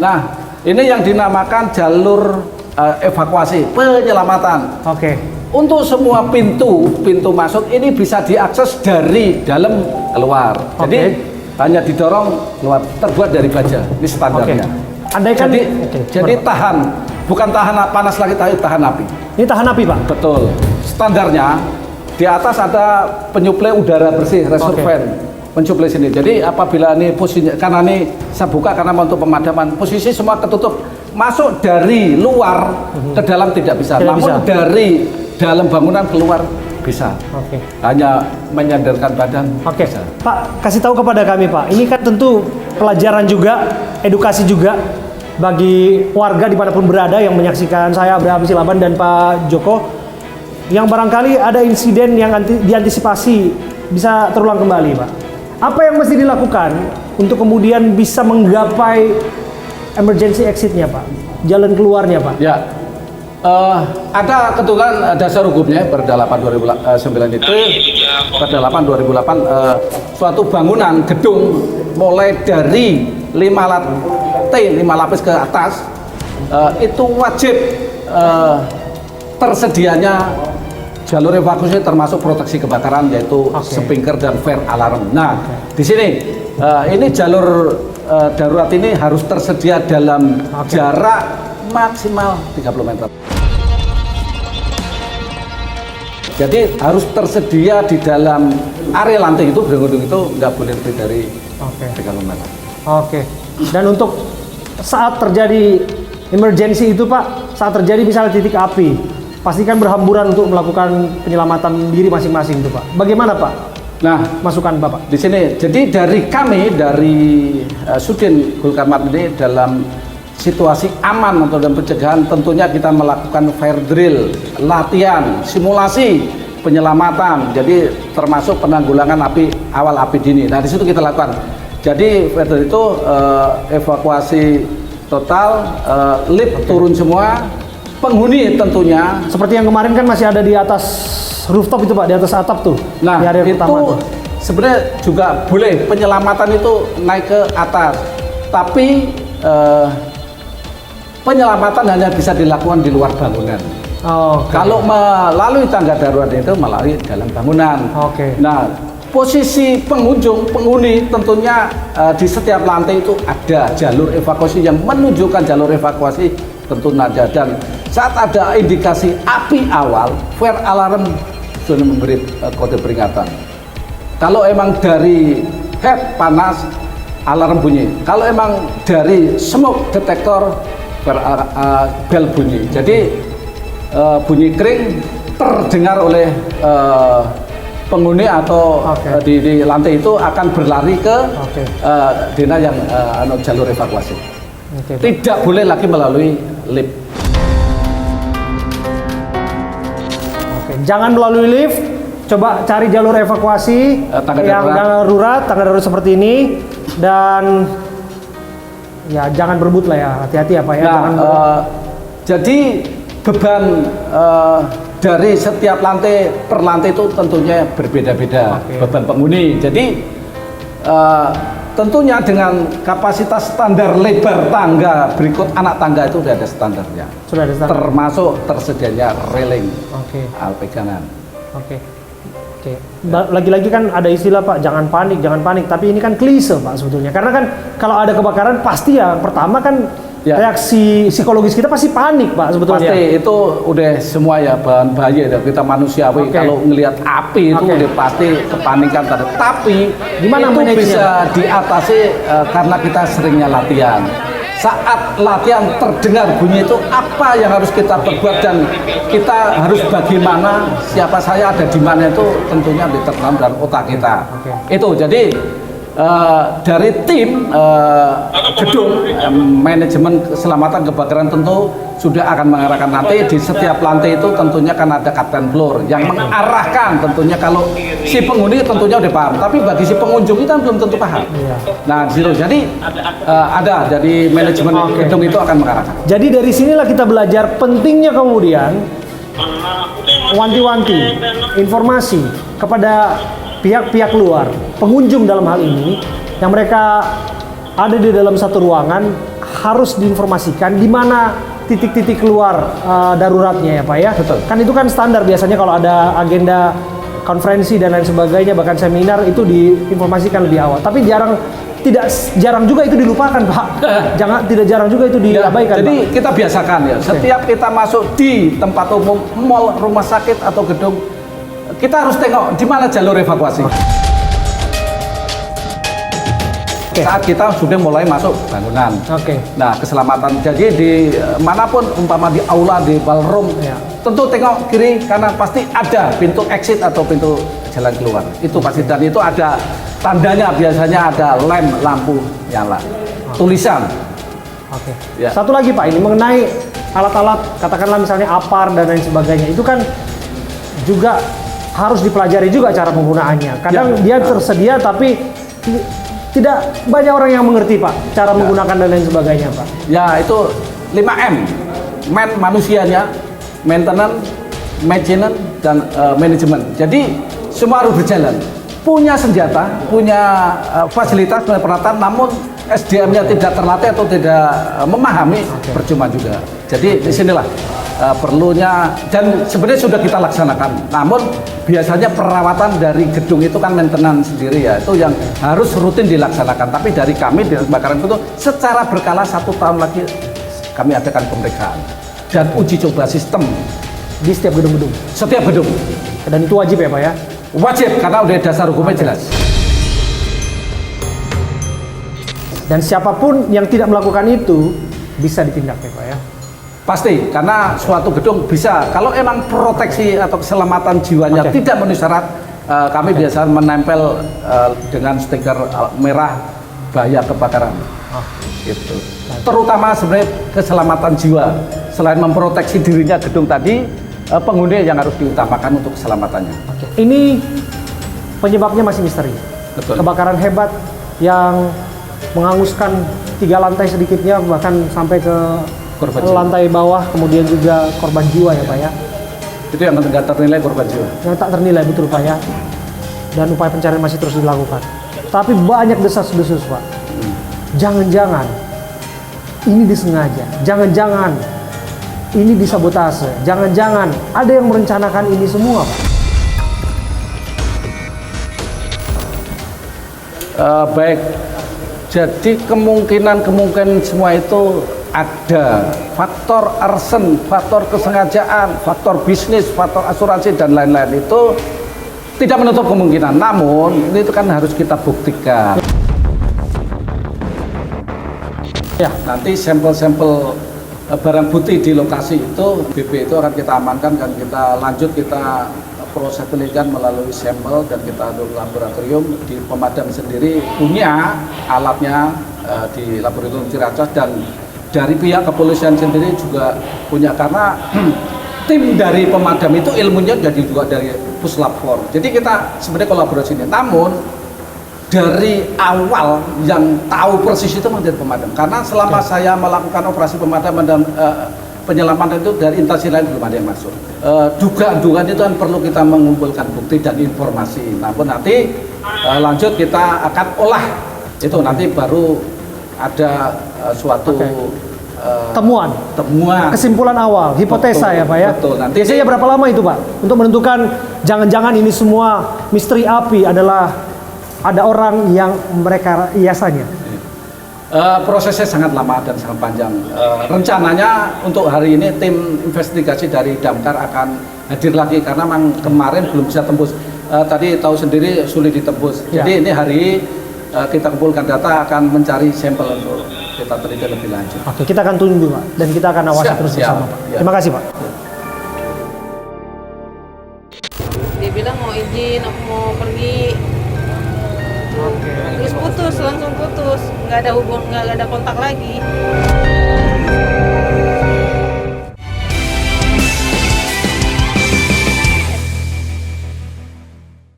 Nah, ini yang dinamakan jalur evakuasi penyelamatan. Oke. Untuk semua pintu masuk ini bisa diakses dari dalam keluar. Jadi hanya didorong keluar, terbuat dari baja. Ini standarnya. Andaikan jadi tahan, bukan tahan panas lagi, tapi tahan api. Ini tahan api, Pak? Betul. Standarnya di atas ada penyuplai udara bersih, reservoir mensuplai sini. Jadi apabila ini posisinya, karena ini saya buka karena untuk pemadaman, posisi semua ketutup. Masuk dari luar ke dalam tidak bisa, namun dari dalam bangunan keluar bisa. Hanya menyandarkan badan. Bisa. Pak, kasih tahu kepada kami, Pak. Ini kan tentu pelajaran juga, edukasi juga bagi warga dimanapun berada yang menyaksikan saya Abraham Silaban dan Pak Joko, yang barangkali ada insiden yang diantisipasi bisa terulang kembali, Pak. Apa yang mesti dilakukan untuk kemudian bisa menggapai emergency exit-nya, Pak? Jalan keluarnya, Pak? Ya, ada kebetulan dasar hukumnya Perda 8 2009 itu, Perda 8 2008, suatu bangunan gedung mulai dari 5 lapis ke atas itu wajib tersedianya jalur evakuasi termasuk proteksi kebakaran, yaitu sprinkler dan fire alarm. Nah, di sini ini jalur darurat ini harus tersedia dalam jarak maksimal 30 meter. Jadi harus tersedia di dalam area lantai itu, gedung itu nggak boleh lebih dari 30 meter. Dan untuk saat terjadi emergency itu, Pak, saat terjadi misalnya titik api, pastikan berhamburan untuk melakukan penyelamatan diri masing-masing itu, Pak. Bagaimana, Pak? Nah, masukan Bapak di sini. Jadi dari kami, dari Sudin Gulkarmat ini, dalam situasi aman atau dalam pencegahan, tentunya kita melakukan fire drill, latihan, simulasi penyelamatan. Jadi termasuk penanggulangan awal api dini. Nah, di situ kita lakukan. Jadi fire drill itu evakuasi total, lift turun semua, penghuni tentunya. Seperti yang kemarin kan masih ada di atas rooftop itu, Pak, di atas atap tuh. Nah, di area itu sebenarnya juga boleh penyelamatan itu naik ke atas, tapi penyelamatan hanya bisa dilakukan di luar bangunan. Kalau melalui tangga darurat itu melalui dalam bangunan. Nah, posisi penghuni tentunya di setiap lantai itu ada jalur evakuasi yang menunjukkan jalur evakuasi tentu nada, dan saat ada indikasi api awal, fire alarm sudah memberi kode peringatan. Kalau emang dari head panas, alarm bunyi. Kalau emang dari smoke detector, bel bunyi. Jadi bunyi kering terdengar oleh penghuni atau di lantai itu akan berlari ke dina yang jalur evakuasi. Tidak boleh lagi melalui lift. Jangan melalui lift, coba cari jalur evakuasi yang darurat, tangga darurat seperti ini, dan ya jangan berebut lah ya, hati-hati ya Pak ya. Jadi beban dari setiap lantai per lantai itu tentunya berbeda-beda beban penghuni. Jadi tentunya dengan kapasitas standar lebar tangga berikut anak tangga itu sudah ada standarnya. Sudah ada standar. Termasuk tersedianya railing, pegangan. Lagi-lagi kan ada istilah Pak, jangan panik, jangan panik. Tapi ini kan klise Pak sebetulnya. Karena kan kalau ada kebakaran pasti ya pertama kan reaksi psikologis kita pasti panik Pak sebetulnya. Pasti itu udah semua ya bahan bahaya ya, kita manusiawi. Kalau ngelihat api itu udah pasti kepanikan. Tapi gimana itu bisa diatasi karena kita seringnya latihan. Saat latihan terdengar bunyi itu apa yang harus kita perbuat dan kita harus bagaimana, siapa saya ada di mana itu tentunya ditertanam dalam otak kita. Itu jadi dari tim gedung manajemen keselamatan kebakaran tentu sudah akan mengarahkan, nanti di setiap lantai itu tentunya kan ada kapten floor yang mengarahkan. Tentunya kalau si penghuni tentunya udah paham, tapi bagi si pengunjung itu belum tentu paham. Nah di situ jadi ada, jadi manajemen gedung itu akan mengarahkan. Jadi dari sinilah kita belajar pentingnya kemudian wanti-wanti informasi kepada pihak-pihak luar, pengunjung dalam hal ini, yang mereka ada di dalam satu ruangan, harus diinformasikan di mana titik-titik keluar daruratnya ya Pak ya. Betul. Kan itu kan standar biasanya kalau ada agenda konferensi dan lain sebagainya, bahkan seminar itu diinformasikan lebih awal. Tapi jarang juga itu dilupakan Pak. Tidak jarang juga itu diabaikan. Jadi Pak. kita biasakan ya. Setiap kita masuk di tempat umum, mall, rumah sakit atau gedung, kita harus tengok di mana jalur evakuasi. Saat kita sudah mulai masuk bangunan. Nah, keselamatan. Jadi di manapun, umpama di aula, di ballroom, tentu tengok kiri kanan, pasti ada pintu exit atau pintu jalan keluar. Itu pasti, dan itu ada tandanya, biasanya ada lampu nyala, tulisan. Ya. Satu lagi Pak, ini mengenai alat-alat, katakanlah misalnya APAR dan lain sebagainya, itu kan juga harus dipelajari juga cara penggunaannya. Kadang dia tersedia tapi tidak banyak orang yang mengerti Pak cara menggunakan dan lain sebagainya Pak. Ya, itu 5M. Manusianya, maintenance, maintenance, dan manajemen. Jadi semua harus berjalan. Punya senjata, punya fasilitas, punya peralatan, namun SDM-nya tidak terlatih atau tidak memahami, percuma juga. Jadi disinilah perlunya, dan sebenarnya sudah kita laksanakan. Namun biasanya perawatan dari gedung itu kan maintenance sendiri ya, itu yang harus rutin dilaksanakan. Tapi dari kami di Kebakaran itu secara berkala 1 tahun lagi kami adakan pemeriksaan dan uji coba sistem di setiap gedung-gedung. Setiap gedung. Dan itu wajib ya Pak ya? Wajib, karena udah dasar hukumnya jelas. Dan siapapun yang tidak melakukan itu bisa ditindak ya Pak ya? Pasti, karena suatu gedung bisa, kalau emang proteksi atau keselamatan jiwanya tidak memenuhi syarat, kami biasa menempel dengan stiker merah bahaya kebakaran. Gitu. Terutama sebenarnya keselamatan jiwa, selain memproteksi dirinya gedung tadi, penghuni yang harus diutamakan untuk keselamatannya. Ini penyebabnya masih misteri. Betul. Kebakaran hebat yang menghanguskan 3 lantai sedikitnya, bahkan sampai ke lantai bawah, kemudian juga korban jiwa ya Pak ya. Itu yang nggak ternilai korban jiwa. Yang tak ternilai, betul Pak ya. Dan upaya pencarian masih terus dilakukan. Tapi banyak desas-desus Pak. Jangan-jangan ini disengaja, jangan-jangan ini disabotase, jangan-jangan ada yang merencanakan ini semua Pak. Baik, jadi kemungkinan semua itu ada faktor arson, faktor kesengajaan, faktor bisnis, faktor asuransi dan lain-lain, itu tidak menutup kemungkinan. Namun itu kan harus kita buktikan. Ya, nanti sampel-sampel barang bukti di lokasi itu BP itu akan kita amankan dan kita lanjut, kita proses penelitian melalui sampel dan kita untuk laboratorium. Di pemadam sendiri punya alatnya di laboratorium Ciracas, dan dari pihak kepolisian sendiri juga punya, karena tim dari pemadam itu ilmunya jadi juga dari Puslap 4. Jadi kita sebenarnya kolaborasi ini. Namun dari awal yang tahu persis itu menjadi pemadam, karena selama saya melakukan operasi pemadaman dan penyelamatan itu dari instansi lain belum ada yang masuk. Dugaan-dugaan itu kan perlu kita mengumpulkan bukti dan informasi. Namun nanti lanjut kita akan olah itu, nanti baru ada suatu temuan, kesimpulan awal, hipotesa. Betul, ya Pak ya. Betul. Nanti biasanya berapa lama itu Pak untuk menentukan jangan-jangan ini semua misteri api adalah ada orang yang mereka hiasannya? Prosesnya sangat lama dan sangat panjang. Rencananya untuk hari ini tim investigasi dari Damkar akan hadir lagi, karena memang kemarin belum bisa tembus. Tadi tahu sendiri sulit ditembus. Ya. Jadi ini hari kita kumpulkan data, akan mencari sampel untuk kita teliti lebih lanjut. Oke, kita akan tunggu Pak, dan kita akan awasi terus bersama Pak. Terima kasih Pak. Dia bilang mau izin, mau pergi. Terus putus, langsung putus, nggak ada kontak lagi.